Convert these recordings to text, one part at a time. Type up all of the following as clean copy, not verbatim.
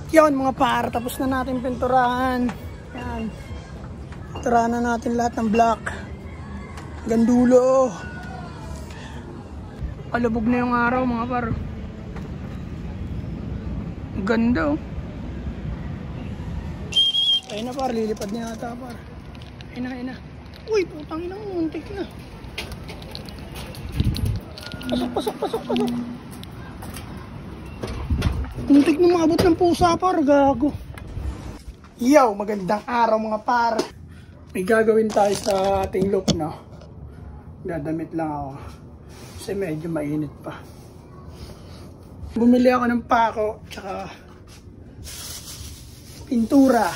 Yan mga par, tapos na natin pinturahan. Yan. Pinturahan na natin lahat ng black. Gandulo. Palubog na yung araw mga par. Ganda oh. Ayun na par, lilipad na yata par. Ayun na. Uy, putang ina, muntik na. Pasok. Muntik na maabot ng pusa par, gago. Yo, magandang araw mga par. May gagawin tayo sa ating look, no? Dadamit lang ako. Kasi medyo mainit pa. Bumili ako ng pako, tsaka pintura.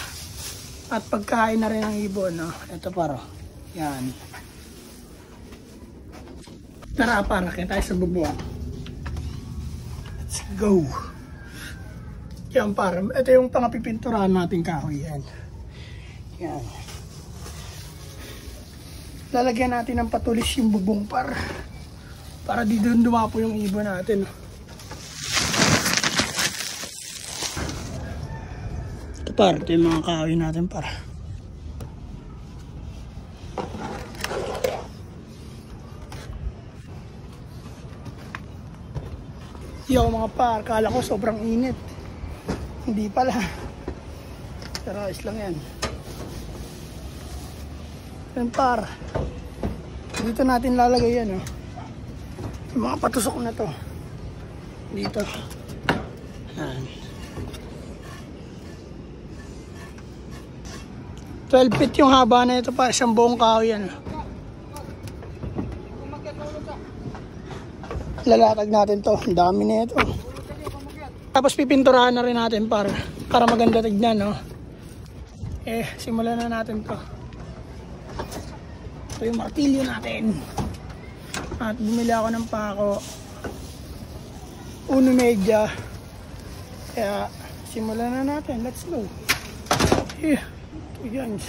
At pagkain na rin ng ibon, no? Ito paro. Yan. Tara para, kaya tayo sa bubuan. Let's go. Yan para. Ito yung pangapipinturahan natin kahoy. Yan. Lalagyan natin ng patulis yung bubong para di doon dumapo yung ibon natin. Ito para. Ito yung mga kahoy natin para. Yo mga par, kala ko sobrang init. Hindi pala. Pero ayos lang yan. Yan par. Dito natin lalagay yan oh. Yung mga patusok na to. Dito. Yan. 12 feet yung haba na ito pa. Isang buong kahoy yan. Lalatag natin to. Ang dami na ito. Tapos pipinturahan na rin natin para maganda tignan, no? Simulan na natin to. Ito yung martilyo natin. At bumili ako ng pako. Uno media. Kaya simulan na natin. Let's go. Yeah. Ito yan.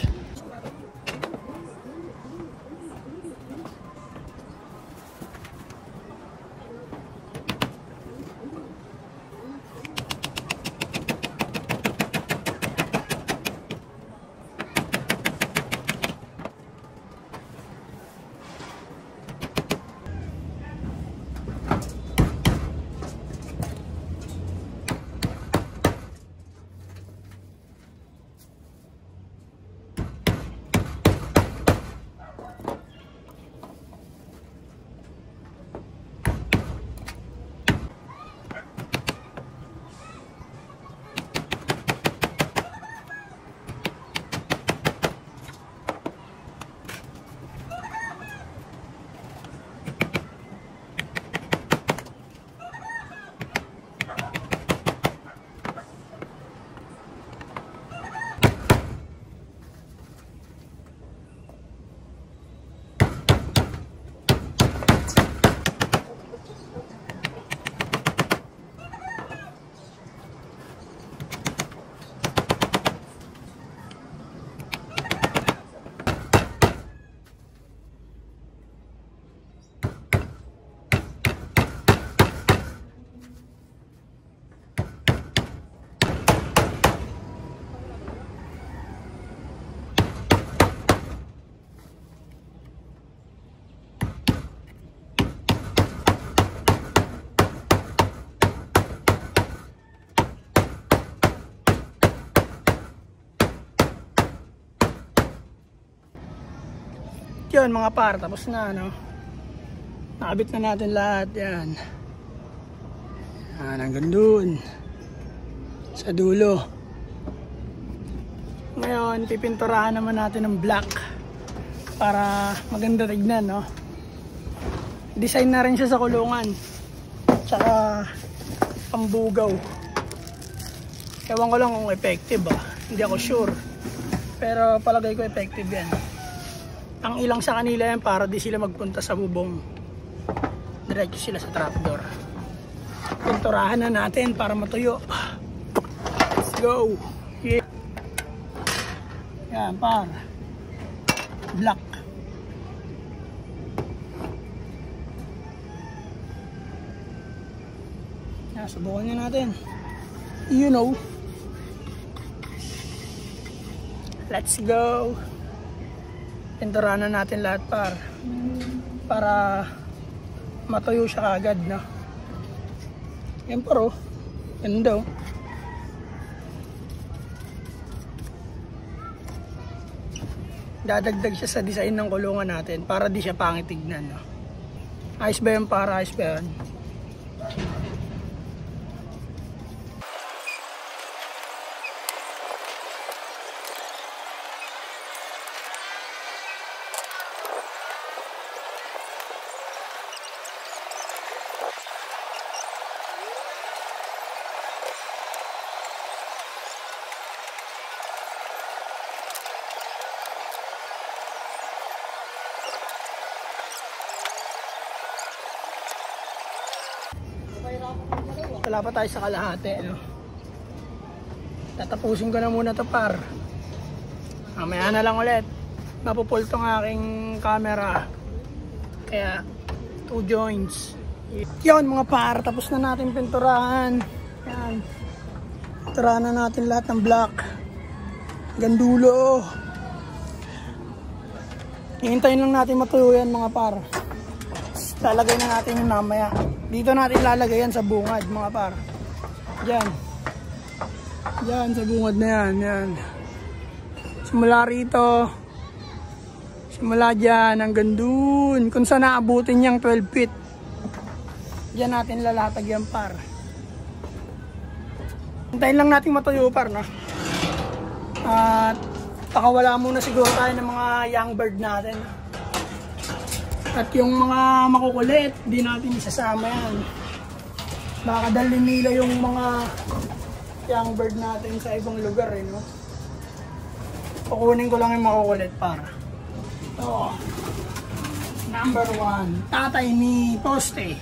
Yun mga par, tapos na no. Nakabit na natin lahat. Yan hanggang dun sa dulo. Ngayon pipinturahan naman natin ng black para maganda tignan, no. Design na rin siya sa kulungan tsaka pambugaw. Ewan ko lang kung effective hindi ako sure, pero palagay ko effective yan. Ang ilang sa kanila yan para di sila magpunta sa bubong. Diretso sila sa trapdoor. Pinturahan na natin para matuyo. Let's go. Yeah. Yan par. Black. Yan, subukan nyo natin. You know. Let's go! Pinturahan na natin lahat para matuyo siya agad, no? Yan par, oh. Ganda, oh. Dadagdag siya sa design ng kulungan natin para di siya pangit tignan, no? Ayos ba yan para? Ayos ba yan? Wala pa tayo sa kalahati, no? Tatapusin ko na muna to par. Mamaya na lang ulit. Mapupul tong aking camera. Kaya 2 joints. Yun mga par, tapos na natin pinturahan. Yan. Pinturahan na natin lahat ng black. Gandulo. Hihintayin lang natin matuyo yan mga par. Lalagay na natin yung mamaya. Dito natin lalagay yan sa bungad mga par. Diyan. Diyan sa bungad na yan. Yan. Simula rito. Simula dyan hanggang dun. Kung saan naabutin niyang 12 feet. Diyan natin lalatag yan par. Hintayin lang natin matuyo par, no? At pakawala muna siguro tayo ng mga young bird natin. At yung mga makukulit, di natin isasama yan. Baka dalhin nila yung mga young bird natin sa ibang lugar, eh, no? Kukunin ko lang yung makukulit para. Ito. Number 1. Tatay ni Poste.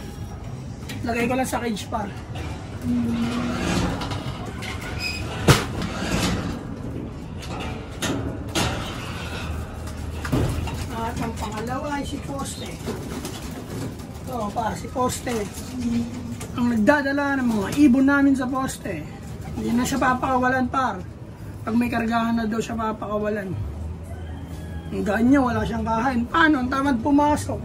Lagay ko lang sa cage par. At ang pangalawa ay si Poste. Ito, para si Poste. Ang nagdadala ng mga ibon namin sa Poste. Hindi na siya papakawalan par. Pag may kargahan na daw siya papakawalan. Ang gaan niya, wala siyang kahain. Paano? Ang tamad pumasok.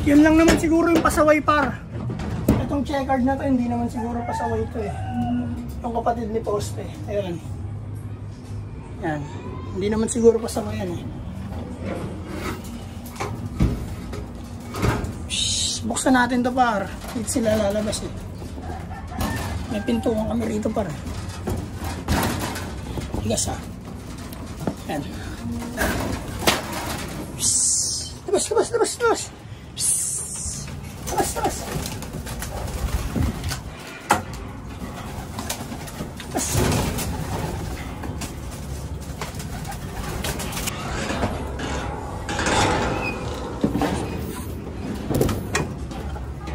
Yun lang naman siguro yung pasaway par. Itong checkered na to, hindi naman siguro pasaway ito eh. Yung kapatid ni Poste. Ayan. Yan. Hindi naman siguro pasaway yan eh. Shhh, buksan natin to par. Dito sila lalabas eh. May pintuan kami rito par. Tigas ha. Yan. Shhh. Labas, labas, labas, labas. Shhh. Labas, labas.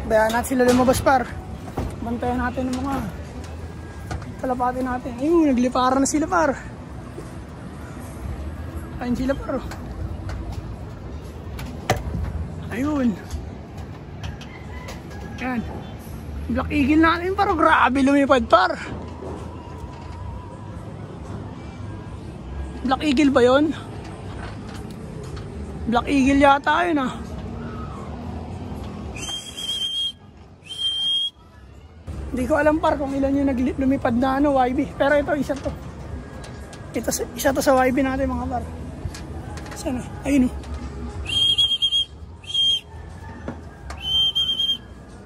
Bayaan natin sila lumabas par. Bantayan natin ng mga kalapati natin. Ayun, nagliparan na sila par. Ayun sila par. Ayun. Yan. Black Eagle natin par. Grabe lumipad par. Black Eagle ba yun? Black Eagle yata yun ah. Hindi ko alam par kung ilan yung lumipad na ano, YB. Pero ito, isa to. Isa to sa YB natin mga par. Sana? Ayun o.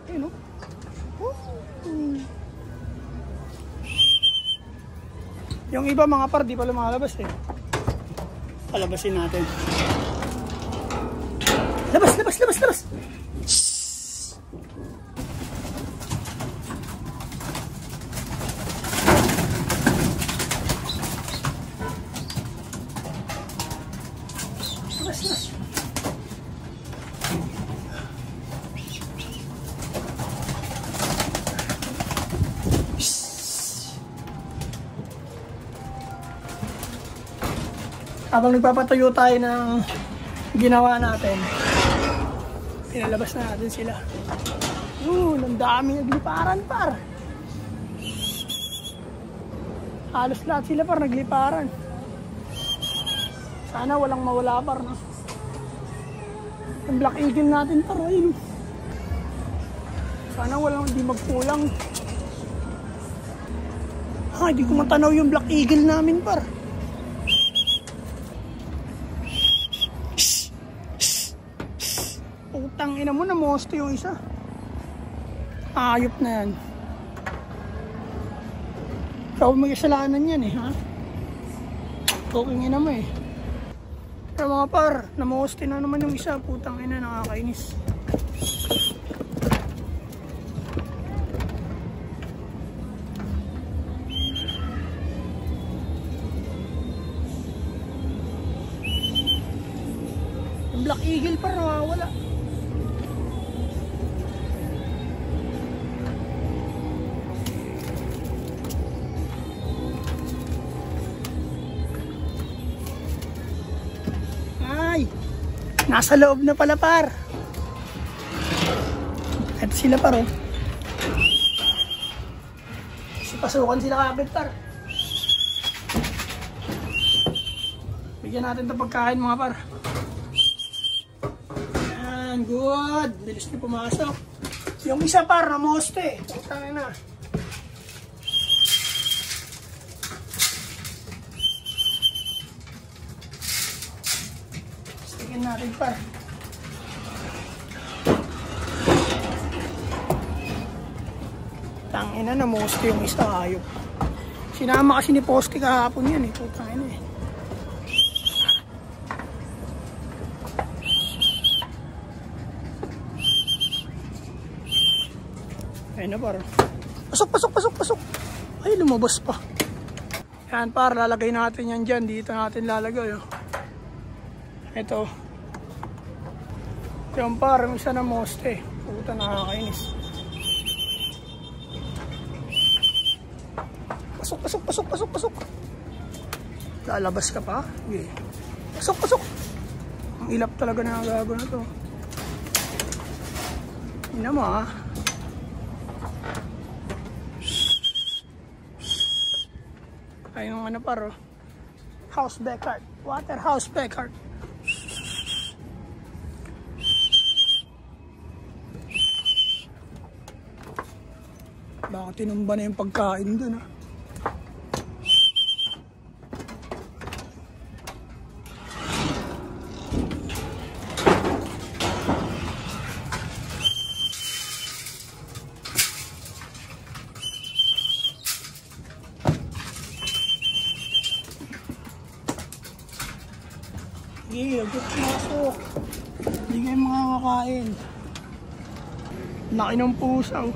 Ayun o. Yung iba mga par, di pa lumalabas eh. Palabasin natin. Labas, labas, labas, labas! Habang nagpapatuyo tayo ng ginawa natin, Pinalabas na natin sila. Ang dami nagliparan par. Halos lahat sila par nagliparan. Sana walang mawala par, no? Yung Black Eagle natin par, ayun. Sana walang hindi magkulang. Hindi ko matanaw yung Black Eagle namin par. Putang ina mo, namoste yung isa. Ayop na yan. Ikaw may kasalanan yan eh, ha? Talking ina mo eh. Pero mga par, namoste na naman yung isa. Putang ina, nakakainis. Yung Black Eagle par, nawawala. Nasa loob na pala par. Ito sila par, oh. Pasukan sila kagad par. Bigyan natin ito pagkain mga par. Ayan, good. Bilis niyo pumasok. Yung isa par, namoste. Putangin na. Natin par. Tangina na moste yung isa, ayop. Sinama kasi ni Poste kahapon yan eh. Tangina eh. Ayun na par. Pasok. Ay, lumabas pa. Yan par, lalagay natin yan dyan. Dito natin lalagay, oh. Ito. Yung par, yung isa na moste. Puta, nakakainis. Pasok. Lalabas ka pa? Okay. Pasok. Ang ilap talaga na gago na to. Hindi mo ha. Ayun ano par, oh. House Beckhardt. Waterhouse Beckhardt. Baka tinumba na yung pagkain dun, ha. Sige, agad masok. Hindi kayo makakakain. Laki ng pusaw.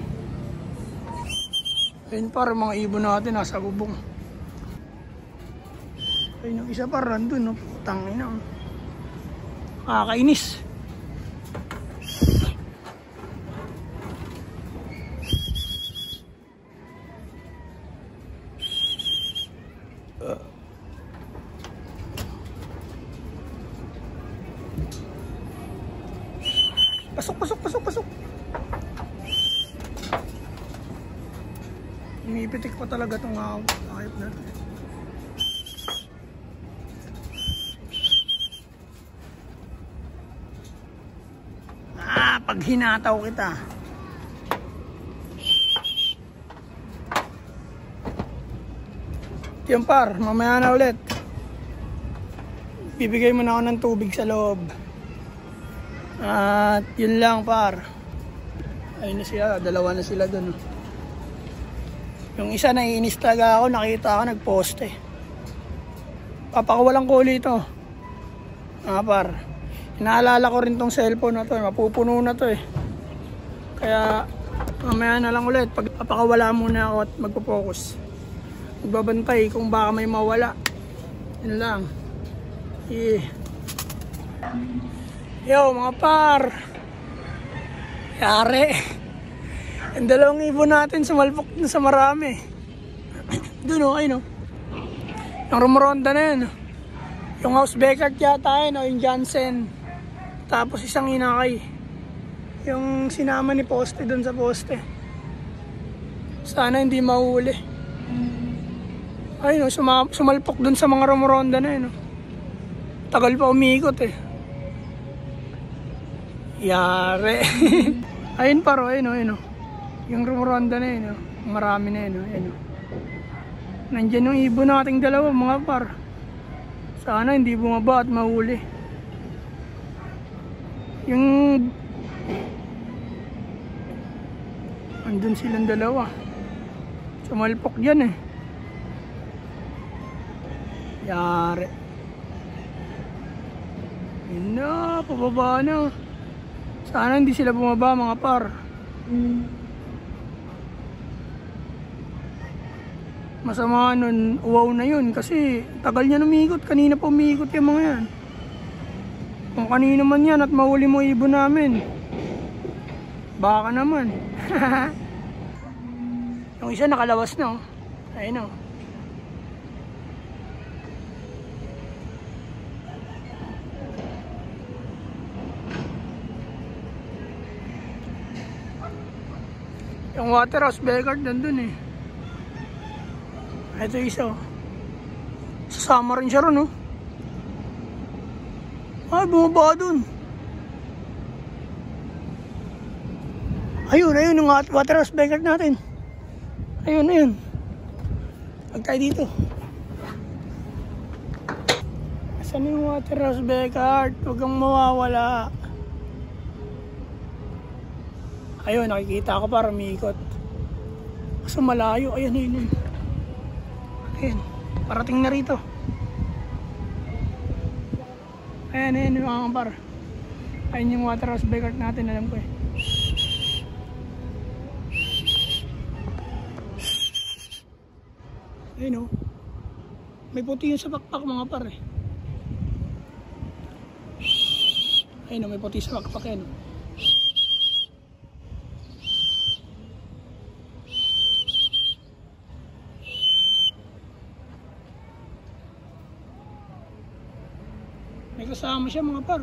Ayun par, mga ibon natin nasa bubong. Ayun yung isa par, nandun, no? Putang ina. Nakakainis. Pasok. Umipitik pa talaga itong ayop natin. Pag hinataw kita. Yung par, mamaya na ulit. Bibigay mo na ako ng tubig sa loob. At yun lang par. Ayun na sila, dalawa na sila dun. Yung isa naiinis talaga ako, nakita ako nagposte. Papakawalan ko ulit ito. Par. Inaalala ko rin tong cellphone na to, mapupuno na to eh. Kaya mamaya na lang ulit, papakawala muna ako at magpo-focus. Magbabantay kung baka may mawala. Yun lang. Yo mga par, yari. Ang dalawang ibon natin sumalpok na sa marami. Doon o, ayun o. Yung rumuronda na yun. Yung House Beckhardt yata yun o, yung Johnson. Tapos isang inakay. Yung sinama ni poste doon sa poste. Sana hindi mahuli. Ay no, sumalpok doon sa mga romoronda na yun. No? Tagal pa umiikot eh. Yare. Ayun paro, ayun o, ayun o. Yung romoronda na yun o. Marami na yun o, ayun o. Nandyan yung ibon nating dalawa mga par. Sana hindi bumaba at mahuli. Yung andun silang dalawa. Sumalpok dyan eh. Yari. Yun na, pababa na. Sana hindi sila bumaba mga par. Masama nun, wow na yun kasi tagal niya umikot. Kanina pa umikot yung mga yan. Kung kanina man yan at mahuli mo ibon namin, baka naman. Yung isa nakalawas na oh. Ayun oh. Yung Waterhouse Beggar nandun eh. Ito isa oh. Sasama rin siya ron oh. Ay, bumaba dun. Ayun, ayun yung Waterhouse Beggar natin. Ayun, ayun. Huwag tayo dito. Asan yung Waterhouse Beggar? Huwag kang mawawala. Ayun, nakikita ko para umiikot. Kaso malayo. Ayun, ayun, ayun. Ayun, parating na rito. Ayan, ayan yung mga kampar. Ayun yung Waterhouse Beggar natin, alam ko eh. Ayun o. May puti yun sa pakpak mga par eh. Ayun o, may puti sa pakpak yan o. May kasama siya mga par.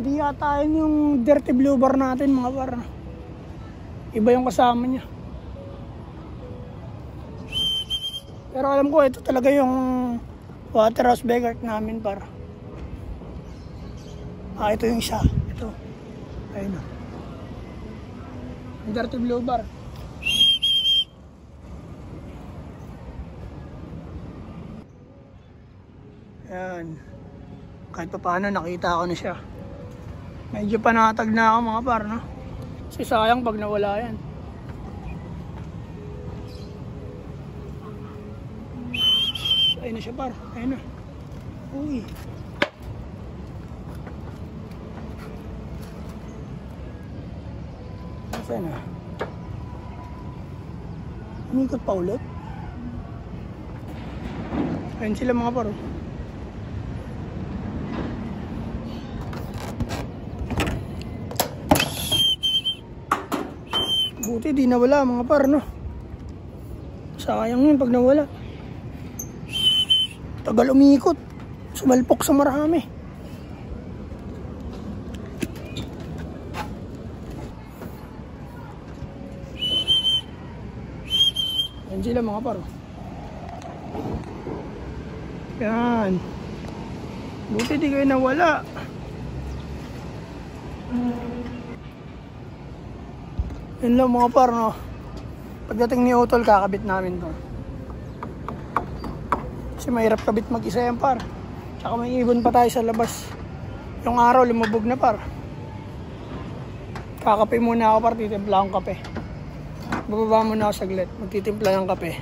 Hindi yata yun yung dirty blue bar natin mga par. Iba yung kasama niya. Pero alam ko ito talaga yung Waterhouse Beggar namin par. Ah, ito yung isa. Ito. Ayun na. Yung dirty blue bar. Ayan. Kahit pa paano nakita ko na siya. Medyo panatag na ako mga par no. Kasi sayang pag nawala yan. Ayun na siya par. Ayun na. Uy. Nasaan na? Umikot pa ulit. Ayun sila mga par. Buti di nawala mga par no. Sayang yun pag nawala. Tagal umikot. Sumalpok sa marami. Yan sila mga par. Yan. Buti di kayo nawala. Yun lang mga par no. Pagdating ni Utol kakabit namin to. Kasi mahirap kabit mag-isa yan par. Tsaka may ibon pa tayo sa labas. Yung araw lumubog na par. Kakape muna ako par. Titimpla akong kape. Bababa muna ako saglit. Magtitimpla ng kape.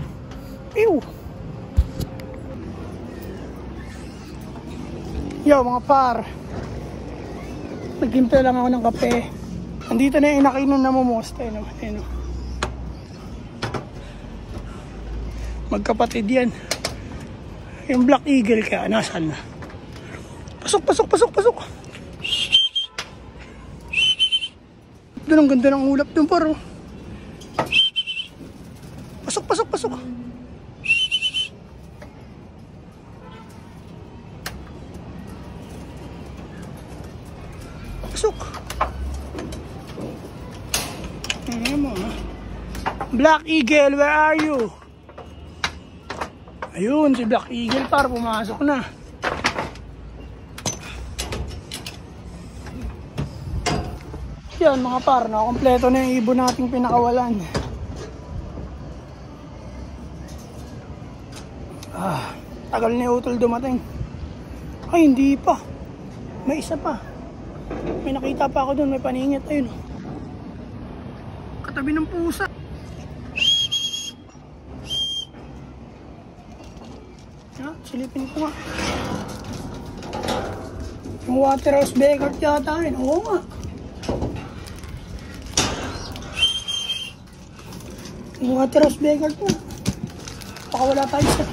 Pew! Yo mga par. Nagtimpla lang ako ng kape. Andito na yung inakinon na mumusta. Ayun. Magkapatid yan. Yung Black Eagle kaya nasaan na? Pasok. Doon ang ganda ng ulap doon paro. Pasok. Pasok. Tingnan mo, ha? Black Eagle, where are you? Ayun, si Black Eagle par, pumasok na. Yan mga par, kompleto na yung ibon nating pinakawalan. Tagal na yung utol dumating. Ay, hindi pa. May isa pa. May nakita pa ako doon, may paningit. Ayun. Katabi ng pusa. Silipin ko nga. Yung Waterhouse Beggar yata rin. Oo nga. Yung Waterhouse Beggar po. Baka wala tayo sa...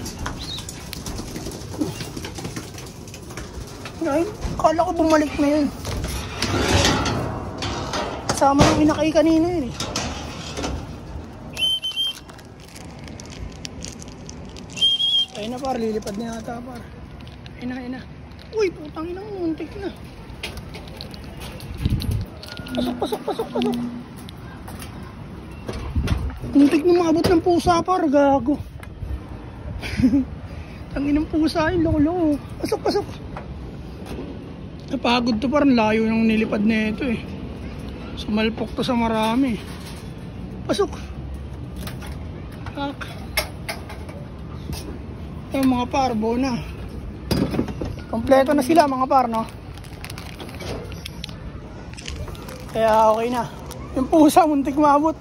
Ay, akala ko bumalik na yun. Kasama yung inakay kanina yun eh. Ayun na par, lilipad na yata par. Ayun na. Uy, putang ina, muntik na. Pasok. Muntik na maabot ng pusa par, gago. Tangin ng pusa yun, loko-loko. Pasok. Napagod to par, layo ng nilipad na ito eh. Sumalpok to sa marami. Pasok. Yung mga par, buo na. Kompleto na sila mga par, no? Kaya okay na. Yung pusa, muntik maabot.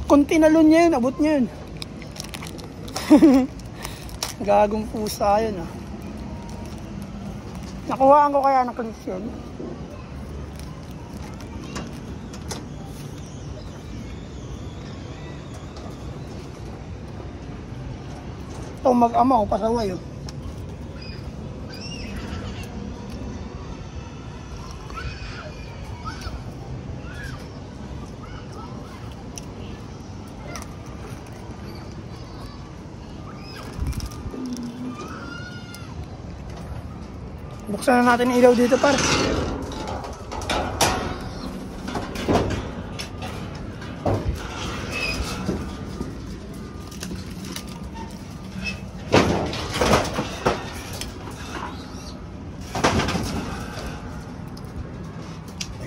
Kunti na lun niya yun, abot niya yun. Gagong pusa yun, ah. Nakuhaan ko kaya ng clips yun. Ito mag-ama o pasaway, oh. Buksan na natin ang ilaw dito par.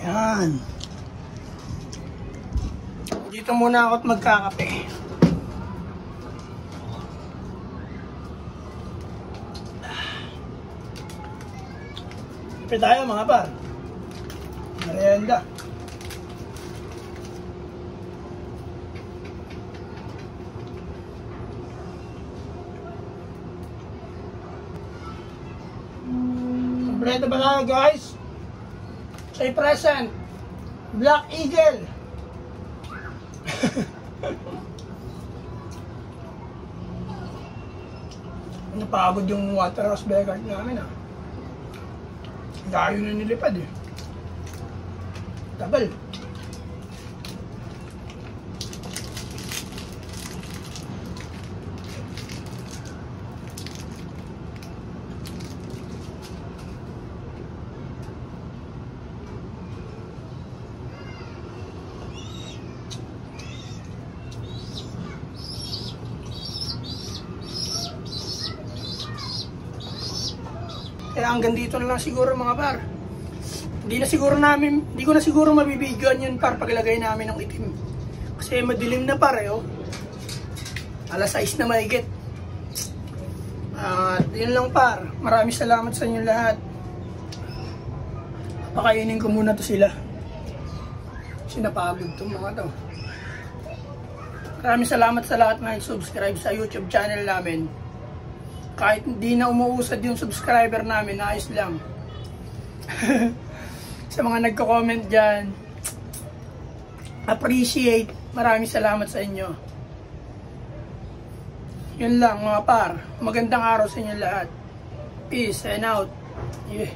Ayan. Dito muna ako at magkakape. Kape tayo mga par. Merienda. Kompleto ba tayo guys? Say present. Black Eagle. Napagod yung Waterhouse Beggar namin, ah. Layo na nilipad eh. Tagal. Kaya hanggang dito na lang siguro mga par. Hindi ko na siguro mabibigyan yun par paglagay namin ng itim. Kasi madilim na par eh, oh. Alas 6 na mahigit. At yun lang par. Maraming salamat sa inyo lahat. Pakainin ko muna to sila. Sinapagod to mga to. Maraming salamat sa lahat na subscribe sa YouTube channel namin. Kahit hindi na umuusad yung subscriber namin, ayos lang. Sa mga nagko-comment dyan, appreciate. Maraming salamat sa inyo. Yun lang mga par. Magandang araw sa inyo lahat. Peace and out. Yeah.